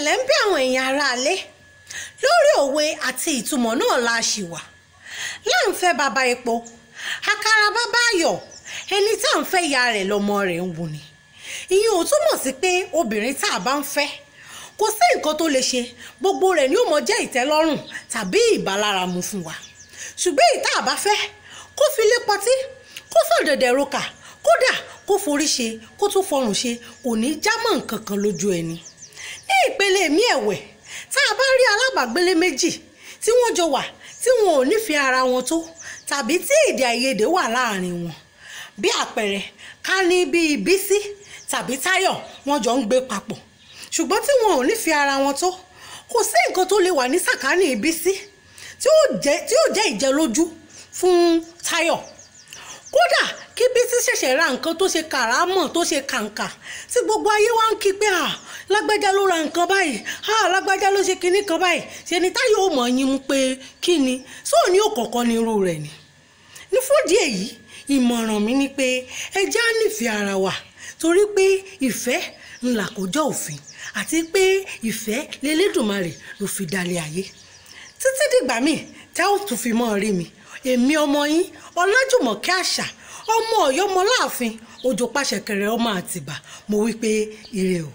ẹ̀lẹ́ ń bí àwọn èèyàn aráalé lórí òwe àti ìtumọ̀ náà la ṣì wà. láǹfẹ́ bàbá epo àkàrà bàbá ayọ̀, ẹni tá à ń fẹ́ ìyá rẹ̀ lọ́mọ rẹ̀ ń wù ni. ìyẹn ò túmọ̀ sí pé obìnrin tá a bá ń fẹ́ kò sí nǹkan tó lè ṣe, gbogbo rẹ̀ ni ó mọ jẹ́ ìtẹ́lọ́rùn tàbí ìbálára mu fún wa. ṣùgbọ́n èyí tá a bá fẹ́ kó fi lé pọtí, kó fọ̀dẹ̀dẹ̀ roka, kódà kó forí ṣe, kó tún fọrùn ṣe, kò ní jámọ́ nǹkan kan lójú ẹni. ní ìpele mi ẹ̀wẹ̀, tá a bá rí alábàágbélé méjì tí wọ́n jọ wà tí wọn ò nífẹ̀ẹ́ ara wọn tó, tàbí tí èdè àìyedè wà láàrin wọn, bí àpẹẹrẹ ká ní bíi Bísí tàbí Táyọ̀ wọ́n jọ ń gbé papọ̀, ṣùgbọ́n tí wọn ò nífẹ̀ẹ́ ara wọn tó, kò sí nǹkan tó lè wà ní sàkání Bísí tí ó jẹ́ ìjẹlójú fún Táyọ̀. kódà kí Bísí ṣẹ̀ṣẹ̀ ra nǹkan tó ṣe kàrámọ̀ tó ṣe kàǹkà tí gbogbo ayé wá ń kí pé lágbájá ló ra nǹkan báyìí, lágbájá ló ṣe kinní kan báyìí, ṣe ni Táyọ̀ ò mọ̀ yín mú pé kí ni sóò ní òkọ̀ọ̀kan ní irú rẹ̀ ni. ní fúdìí èyí, ìmọ̀ràn mi ni pé ẹ já nífẹ̀ẹ́ ara wa, torí pé ìfẹ́ ńlá kọjá òfin, àti pé ìfẹ́ lélẹ́dùmarè ló fi dalẹ̀ ayé. títí dìgbà míì tá ò tún fi mọ́ rí mi, èmi ọmọ yín Ọlájùmọ̀kẹ́ Àṣà, ọmọ Ọ̀yọ́ ọmọ Láàfin, òjò pàṣẹkẹrẹ ọmọ Àtìbà, mo wí pé ire o.